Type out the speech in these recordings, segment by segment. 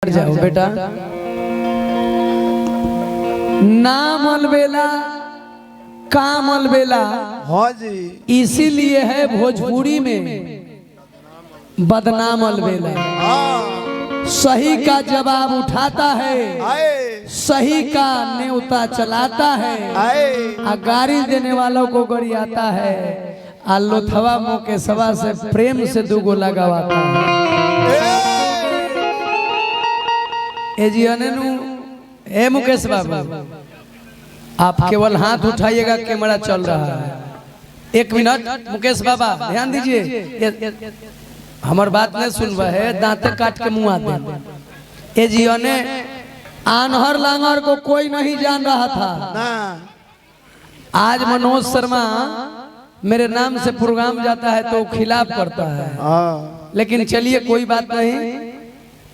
जाओ बेटा। नाम अलबेला काम अलबेला। हाँ जी। इसीलिए है भोजपुरी में बदनाम अलबेला। सही का जवाब उठाता है, सही का न्योता चलाता है, आ गाड़ी देने वालों को गरियाता है, आ लोथवा मुकेशवा से प्रेम से दुगो लगावाता है। ए मुकेश बाबू, आप केवल हाथ उठाइएगा, कैमरा चल रहा है। एक मिनट मुकेश बाबा ध्यान दीजिए, हमार बात नहीं सुनवा है, दांते काट के मुंह आते। ए जियो ने आनहर लांगर को कोई नहीं जान रहा था ना। आज मनोज शर्मा मेरे नाम से प्रोग्राम जाता है तो खिलाफ करता है, लेकिन चलिए कोई बात नहीं।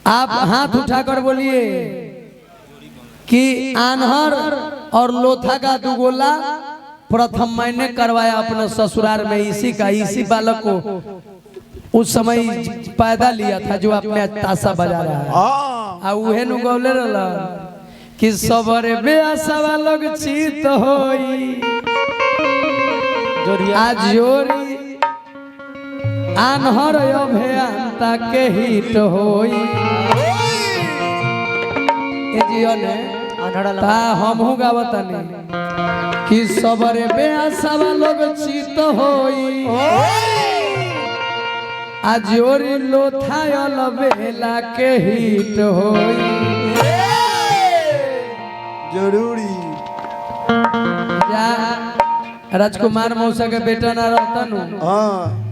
आप हाथ उठाकर बोलिए कि आनहर और लोथा का दुगोला प्रथम मैंने करवाया अपने ससुराल में। इसी बालक को उस समय पैदा लिया था जो अपने ताशा बजा रहा है। उहे नु गौले रहला कि सबरे बेआसवा लोग चित होई आज जोरी आनहर अभेंता के हिट होई। ता हमहू गावतनी कि सबरे बेआसवा लोग चित होई आज जोरी लोथा अलबेला के हिट होई। जरूरी जा राजकुमार मौसा के बेटा ना रहता नु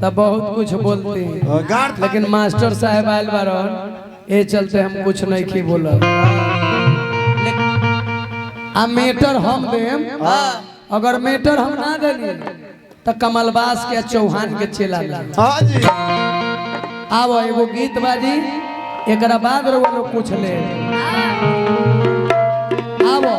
तब बहुत कुछ बोलते, लेकिन मास्टर साहब आयल बारन, ये चलते हम कुछ नहीं की बोला। आ मेटर हम देम, अगर मेटर हम ना देनी तो कमलबास के चौहान के चेला हाँ जी। आवो एगो गीत बाजी, एकरा बाद रो लोग पूछ ले। आवो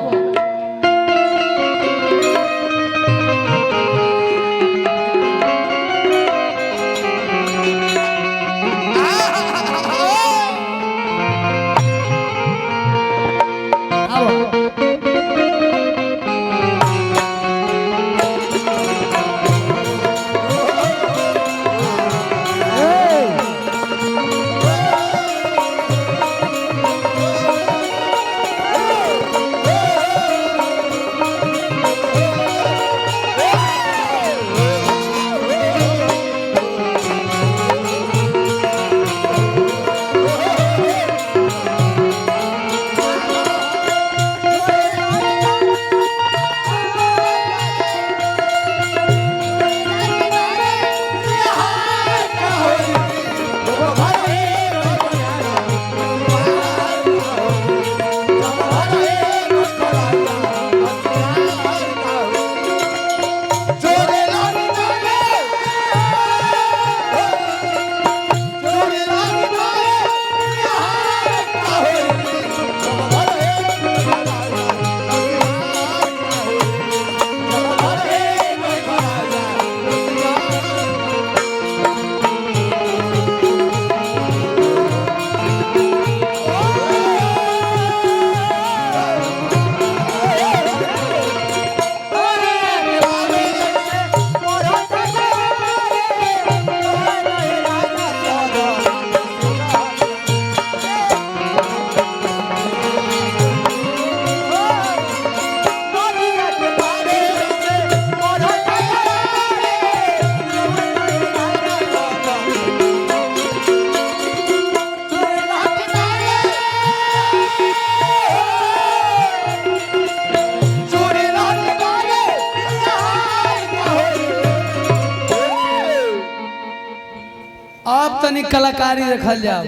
अब तनी कलाकारी देखल जाओ।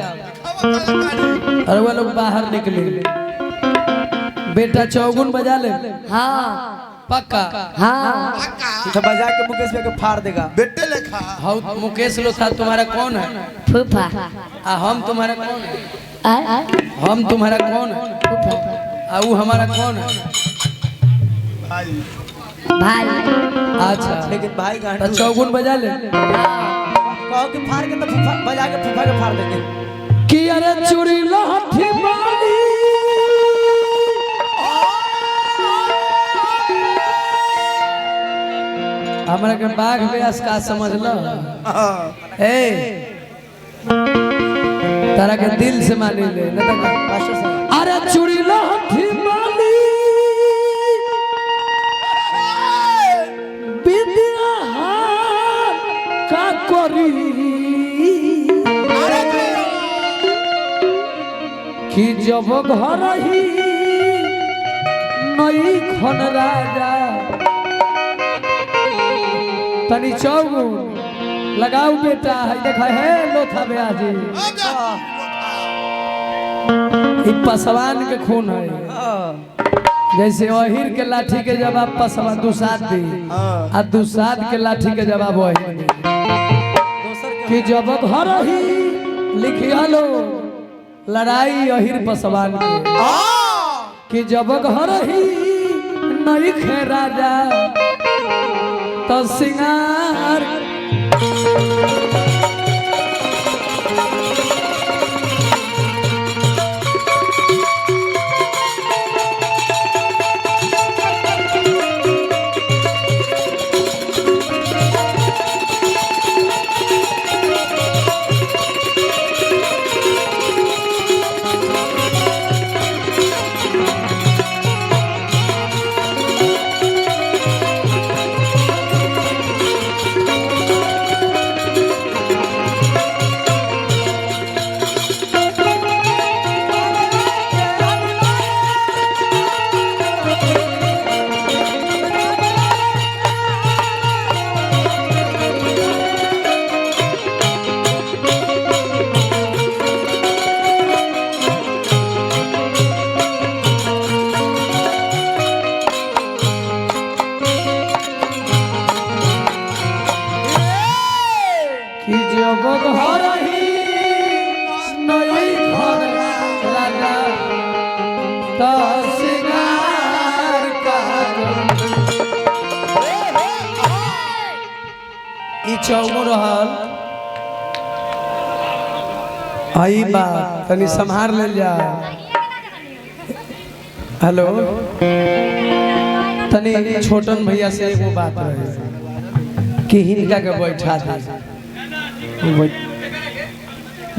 अरे वो लोग बाहर निकले, बेटा चौगुन बजा ले। हाँ पक्का, हाँ तो बजा के मुकेश के फाड़ देगा बेटे लेखा। हाँ मुकेश लोथा तुम्हारा कौन है? फूफा। हम तुम्हारा कौन है? हम तुम्हारा कौन है? फूफा। वो हमारा कौन है? भाई। भाई। अच्छा लेकिन भाई तो चौगुन बजा ले। कहो कि फाड़ के तो फूफा बजा के फूफा के फाड़ देंगे। किया अरे चूड़ी लाठी बाली हमरा के बाघ व्यास का समझ लो ए तारा के दिल से मानी ले न तो अरे चूड़ी लाठी बाली विद्या का करी कि जब घर ही नई खन राजा तनी चौगुन लगाओ बेटा है देखा है लोथा ब्याजी ई पसवान के खून है जैसे अहिर के लाठी के जवाब पसवा दुसाद दी आ दुसाद के लाठी के जवाब अहिर कि जब घर ही लिखिया लो लड़ाई अहिर पसवान के कि जब घर ही नहीं खे राजा तो सिंगार रहल आई बात तनी संभार ले जा हेलो तनी छोटन भैया से एगो बात रहे कि हिनका के बैठा दे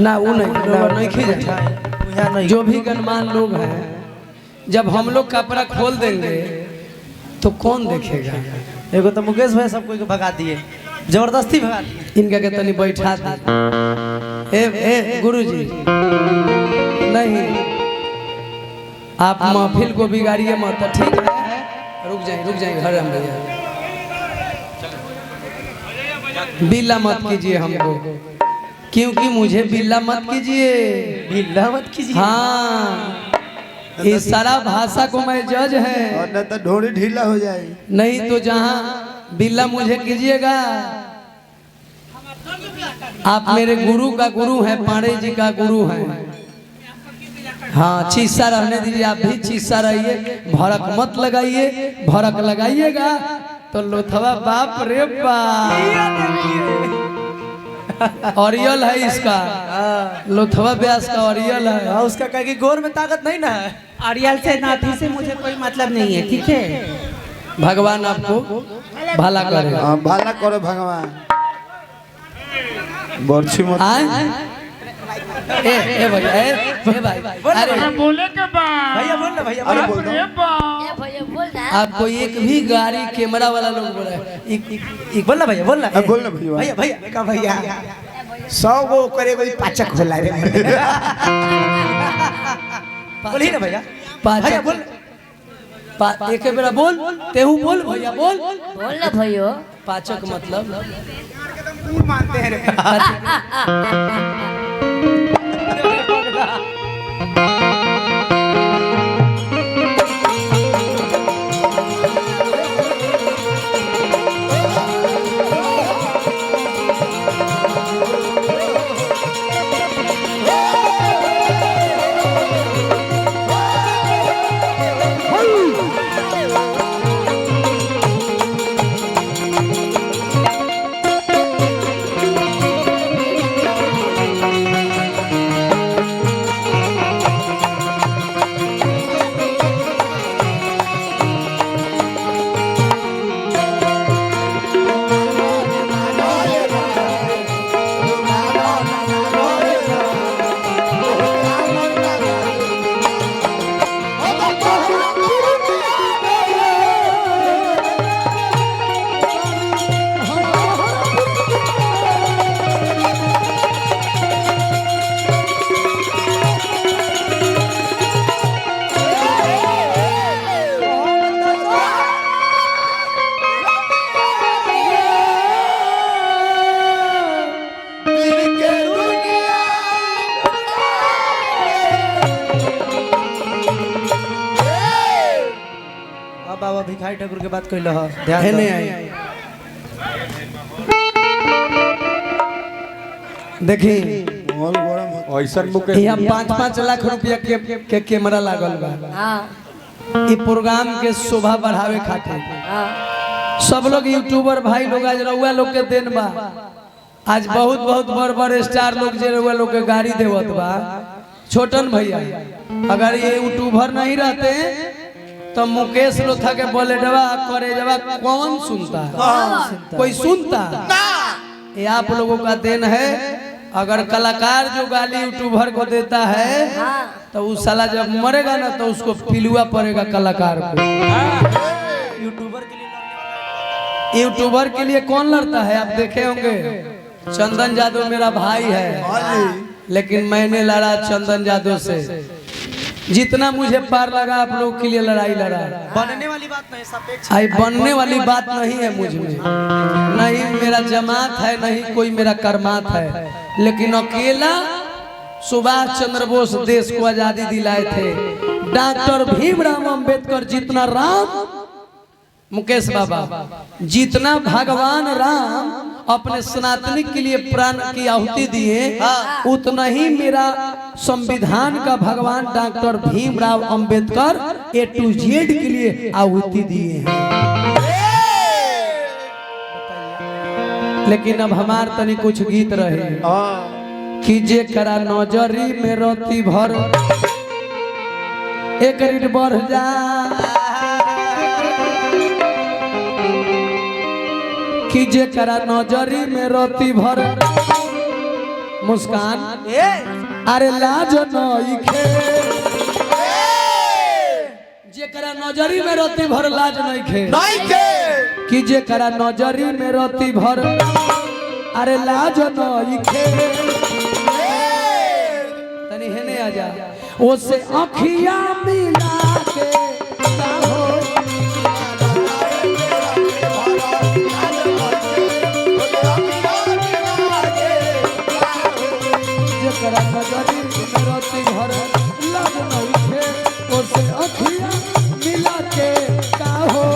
ना वो नहीं खींचा जो भी गणमान लोग हैं जब हम लोग कपड़ा खोल देंगे तो कौन देखेगा एगो तो मुकेश भाई सबको के भगा दिए जबरदस्ती भगा दिए इनका के तनी बैठा दे ए गुरुजी नहीं आप महफिल को बिगाड़िए मत ठीक है रुक जाए घर हम भैया बिल्ला मत कीजिए हमको क्योंकि मुझे बिल्ला मत कीजिए बिल्ला मत कीजिए हाँ इस सारा भाषा को मैं जज है और न तो ढोड़ी ढीला हो जाए नहीं तो जहाँ बिल्ला मुझे कीजिएगा आप मेरे गुरु का गुरु हैं पांडे जी का गुरु हैं हाँ चीसा रहने दीजिए आप भी चीसा रहिए भड़क मत लगाइए भड़क लगाइएगा तो लोथवा बाप रे बाप ऑरियल है इसका लोथवा व्यास का ऑरियल है उसका कह कि गोर में ताकत नहीं ना है अरियल से नाथी से मुझे कोई मतलब नहीं है ठीक है भगवान आपको भला करे भला करो भगवान बर्छी मत ए भैया ए भाई अरे बोले के बाद भैया बोल ना भैया अरे बोल दो भैया बोल रहा आपको एक भी गाड़ी कैमरा वाला लोग बोल रहे हैं बोल ना भैया बोल ना बोल ना भैया भैया का भैया 100 गो करे कोई पाचक होला रे बोली ना भैया भैया बोल एक बेरा बोल तेहू बोल भैया बोल ना भैया पाचक मतलब मानते हैं बाबा भिखारी ठाकुर के बात कइलो ह ध्यान है दो। नहीं आई। देखी मोल गरम होता ऐसा मुके यहाँ 5-5 लाख रुपया के कैमरा लागल बा। हाँ ये प्रोग्राम के शोभा बढ़ावे खातिर हाँ सब लोग यूट्यूबर भाई लोग आज रउआ लोग के देन बा। आज बहुत बहुत बड़ बड़ स्टार लोग जे रउआ लोग के गाड़ी देवत बा। छोटन भैया अगर ये यूट्यूबर नहीं रहते तो मुकेश लोथा के बोले जवा करे जवा कौन सुनता? कोई सुनता? ये आप लोगों का देन है। अगर कलाकार जो गाली यूट्यूबर को देता है तो उस साला जब मरेगा ना तो उसको पिलुआ पड़ेगा कलाकार को। यूट्यूबर के लिए कौन लड़ता है? आप देखे होंगे चंदन जादव मेरा भाई है, लेकिन मैंने लड़ा चंदन जादव से। जितना मुझे पार लगा आप लोग के लिए लड़ाई लड़ा। बनने वाली बात नहीं, सापेक्ष आई बनने वाली बात नहीं है मुझ में, नहीं मेरा जमात है, नहीं कोई मेरा कर्मात है। लेकिन अकेला सुभाष चंद्र बोस देश को आजादी दिलाए थे। डॉक्टर भीमराव अंबेडकर जितना राम, मुकेश बाबा जितना भगवान राम अपने सनातनी के लिए प्राण की आहुति दिए, उतना ही मेरा संविधान का भगवान doctor Bhimrao Ambedkar A to Z के लिए आहुति दिए हैं। लेकिन अब हमार तनी कुछ गीत रहे कि जे करा नजरी में रोती भर एक रीड बढ़ जा, कि जे करा नजरी में रोती भर मुस्कान अरे लाज नइखे, जे करा नजरी में रोती भर लाज नइखे, कि जे करा नजरी में रोती भर अरे लाज नइखे। तनी हेने आजा ओसे अखियां मिला के काहो जकरा नजरी में रोती भर लाज नइखे, ओसे अखियां मिला के काहो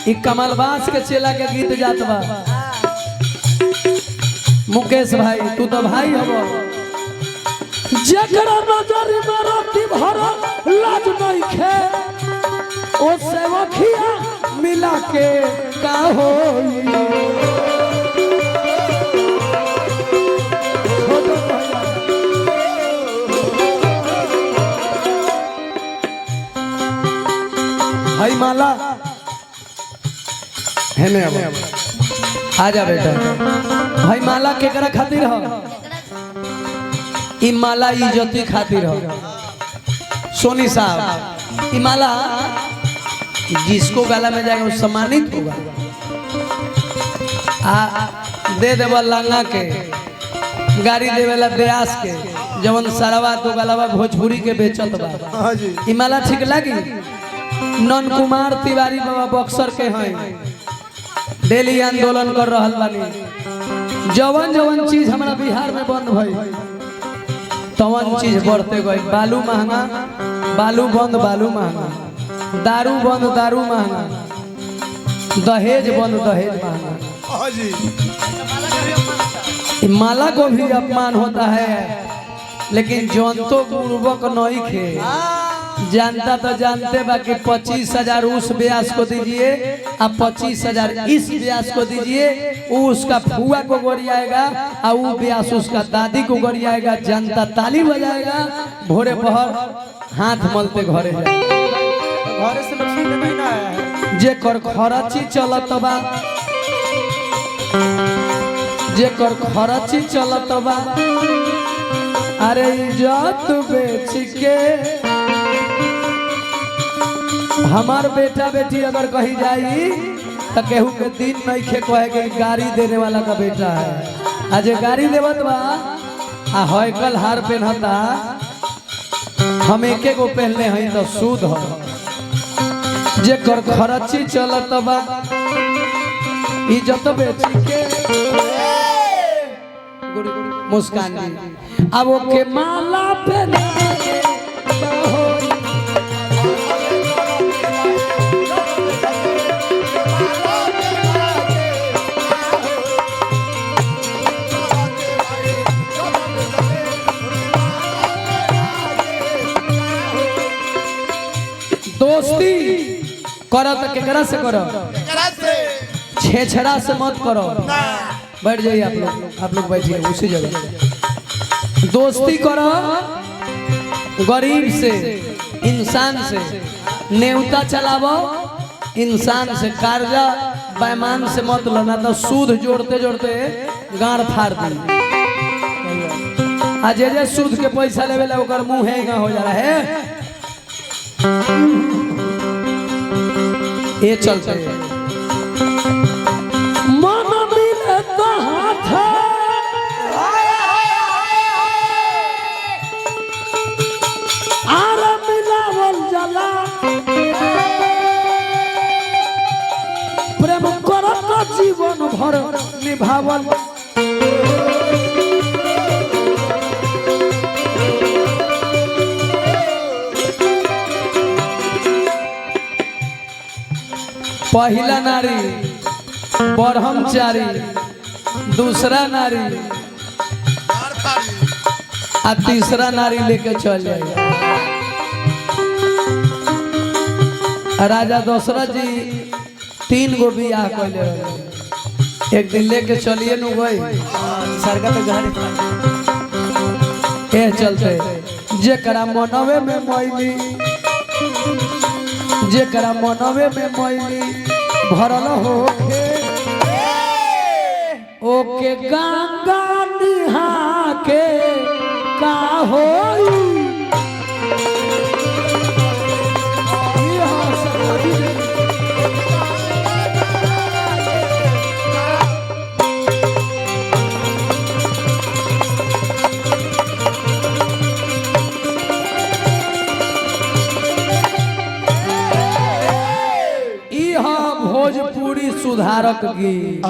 ई कमलबास के चेला के गीत जात बा। मुकेश भाई तू तो भाई हबो। जकरा नजर में रोती भर लाज नइखे, ओ सेवखिया मिला के का होई। भाई माला है ने आजा बेटा। भाई माला केकरा खातिर हो? ई माला इज्जती खातिर हो। सोनी साहब ई माला जिसको गला में जाएगा वो सम्मानित होगा। दे देवा लंगा के, गाड़ी देवेला ब्यास के, जवन सरवा तो गलावा भोजपुरी के बेचत बा। हां जी ई माला ठीक लगी? नन कुमार तिवारी बाबा बक्सर के हैं, डेली आंदोलन कर रहल बानी। जवन जवन चीज हमारा बिहार में बंद भई तवन चीज बढ़ते गई। बालू महंगा, बालू बंद, बालू महंगा। दारू बंद, दारू महंगा। दहेज बंद, दहेज महंगा। हां जी माला को भी अपमान होता है, लेकिन जनतो पूर्वक नहीं खे। जानता तो जानते बा कि 25,000 उस ब्यास को दीजिए, अब 25,000 इस ब्यास को दीजिए, वो उसका फुआ को गोरियाएगा और वो ब्यास उसका दादी को गोरियाएगा। जनता ताली बजाएगा, भोरे पहर हाथ मलते घरे जाए। घरे से लोग सुनने नहीं ना आया है। जे कर खरची चलत बा, जे कर खरची चलत बा, अरे इज्जत बेच के हमार बेटा बेटी अगर कहीं जाई तो केहू के दिन नहीं खे कहे कि गाड़ी देने वाला का बेटा है। आज गाड़ी देवत बा आ हैकल हार पहनता, हम एके गो पहनले हई तो सूद हो। जे कर खरची चलत बा इज्जत बेच के मुस्कान जी। अब वो के माला पे दोस्ती करो तो केकरा से करो, छेछड़ा से मत करो। बैठ जाइए आप लोग बैठिए उसी जगह। दोस्ती करो गरीब से, इंसान से, नेवता चलावो इंसान से, कार्जा बेईमान से मत लेना, तो सूद जोड़ते जोड़ते गाड़ फाड़ दी। आज जे सूद के पैसा लेवे ला ओकर मुंह है हो जा रहा है। ये चलते मन मिले तो हाथ आर मिलावल जला, प्रेम करत जीवन भर निभावल। पहला नारी ब्रह्मचारी, दूसरा नारी आ तीसरा नारी लेके चल जाए। राजा दशरथ जी 3 गो बियाह कैले रहे। एक दिन लेके चलिए नु गई सरगा तो घर ए चलते जेकरा मनवे में मैली, जेकरा मनवे में मैली भरल होखे, ओके गंगा निहा के का होई। भोजपुरी सुधारक गीत।